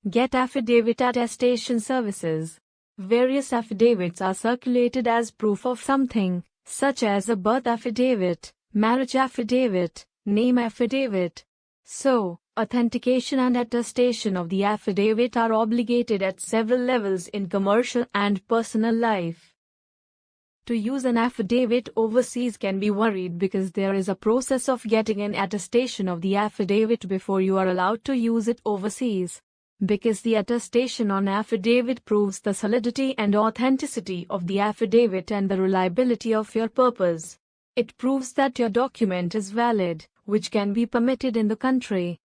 Get affidavit attestation services. Various affidavits are circulated as proof of something, such as a birth affidavit, marriage affidavit, name affidavit. So, authentication and attestation of the affidavit are obligated at several levels in commercial and personal life. To use an affidavit overseas can be worried because there is a process of getting an attestation of the affidavit before you are allowed to use it overseas. Because the attestation on affidavit proves the solidity and authenticity of the affidavit and the reliability of your purpose. It proves that your document is valid, which can be permitted in the country.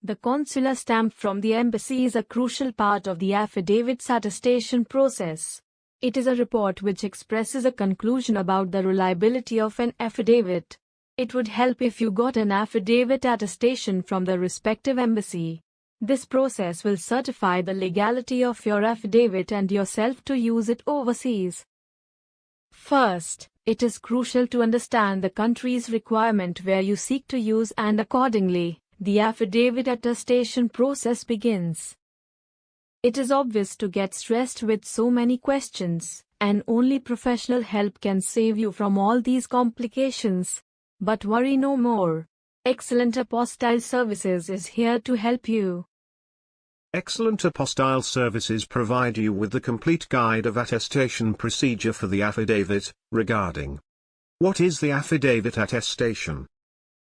The consular stamp from the embassy is a crucial part of the affidavit's attestation process. It is a report which expresses a conclusion about the reliability of an affidavit. It would help if you got an affidavit attestation from the respective embassy. This process will certify the legality of your affidavit and yourself to use it overseas. First, it is crucial to understand the country's requirement where you seek to use, and accordingly, the affidavit attestation process begins. It is obvious to get stressed with so many questions, and only professional help can save you from all these complications. But worry no more. Excellent Apostille Services is here to help you. Excellent Apostille Services provide you with the complete guide of attestation procedure for the affidavit, regarding what is the affidavit attestation?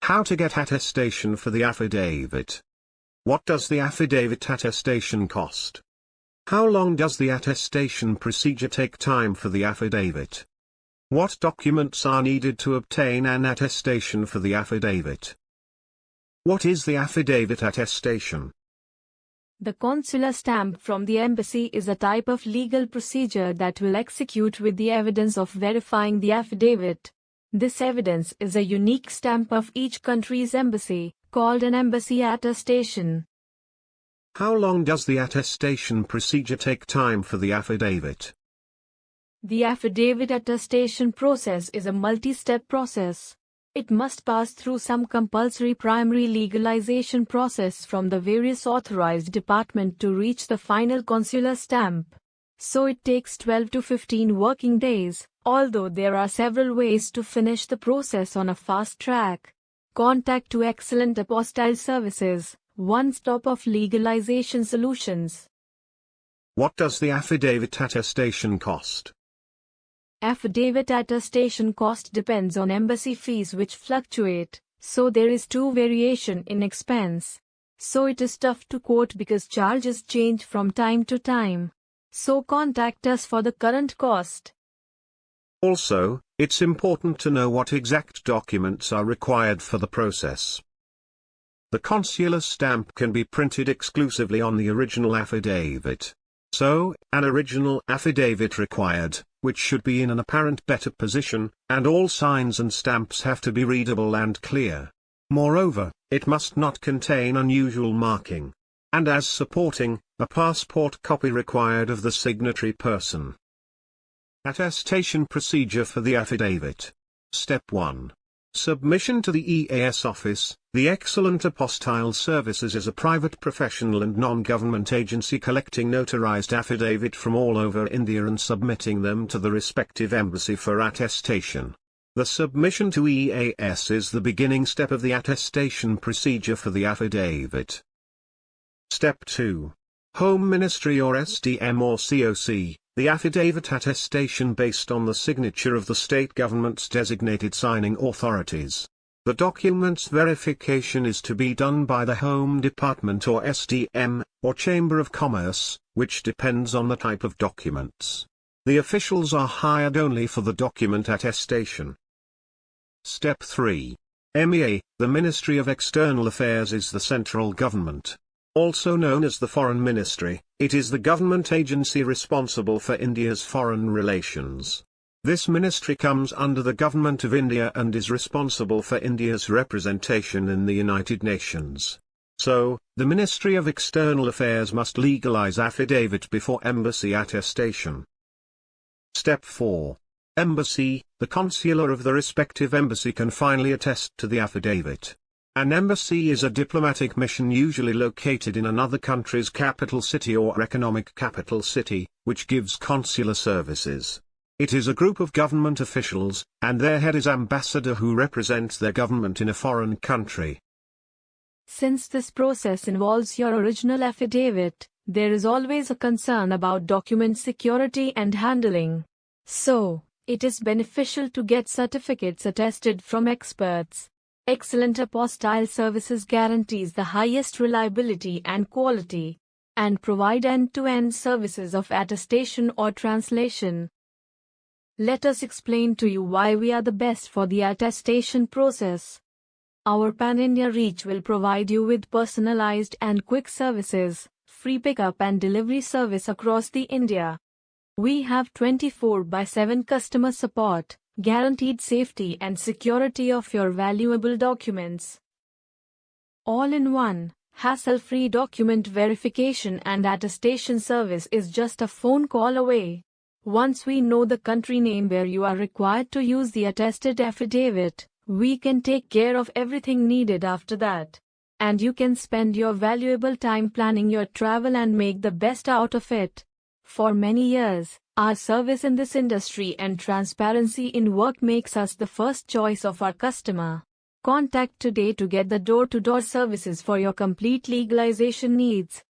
How to get attestation for the affidavit? What does the affidavit attestation cost? How long does the attestation procedure take time for the affidavit? What documents are needed to obtain an attestation for the affidavit? What is the affidavit attestation? The consular stamp from the embassy is a type of legal procedure that will execute with the evidence of verifying the affidavit. This evidence is a unique stamp of each country's embassy, called an embassy attestation. How long does the attestation procedure take time for the affidavit? The affidavit attestation process is a multi-step process. It must pass through some compulsory primary legalization process from the various authorized department to reach the final consular stamp. So it takes 12 to 15 working days, although there are several ways to finish the process on a fast track. Contact to Excellent Apostille Services, one stop of legalization solutions. What does the affidavit attestation cost? Affidavit attestation cost depends on embassy fees which fluctuate, so there is two variation in expense. So it is tough to quote because charges change from time to time. So contact us for the current cost. Also, it's important to know what exact documents are required for the process. The consular stamp can be printed exclusively on the original affidavit. So, an original affidavit required, which should be in an apparent better position, and all signs and stamps have to be readable and clear. Moreover, it must not contain unusual marking. And as supporting, a passport copy required of the signatory person. Attestation procedure for the affidavit. Step 1. Submission to the EAS office. The Excellent Apostille Services is a private professional and non-government agency collecting notarized affidavit from all over India and submitting them to the respective embassy for attestation. The submission to EAS is the beginning step of the attestation procedure for the affidavit. Step 2. Home Ministry or SDM or COC. The affidavit attestation based on the signature of the state government's designated signing authorities. The document's verification is to be done by the Home Department or SDM, or Chamber of Commerce, which depends on the type of documents. The officials are hired only for the document attestation. Step 3. MEA, the Ministry of External Affairs is the central government. Also known as the Foreign Ministry, it is the government agency responsible for India's foreign relations. This ministry comes under the Government of India and is responsible for India's representation in the United Nations. So, the Ministry of External Affairs must legalize affidavit before embassy attestation. Step 4. Embassy, the consular of the respective embassy can finally attest to the affidavit. An embassy is a diplomatic mission usually located in another country's capital city or economic capital city, which gives consular services. It is a group of government officials, and their head is ambassador who represents their government in a foreign country. Since this process involves your original affidavit, there is always a concern about document security and handling. So, it is beneficial to get certificates attested from experts. Excellent apostille services guarantees the highest reliability and quality, and provide end-to-end services of attestation or translation. Let us explain to you why we are the best for the attestation process. Our pan-India reach will provide you with personalized and quick services, free pickup and delivery service across the India. We have 24/7 customer support, guaranteed safety and security of your valuable documents. All-in-one, hassle-free document verification and attestation service is just a phone call away. Once we know the country name where you are required to use the attested affidavit, we can take care of everything needed after that. And you can spend your valuable time planning your travel and make the best out of it. For many years, our service in this industry and transparency in work makes us the first choice of our customer. Contact today to get the door-to-door services for your complete legalization needs.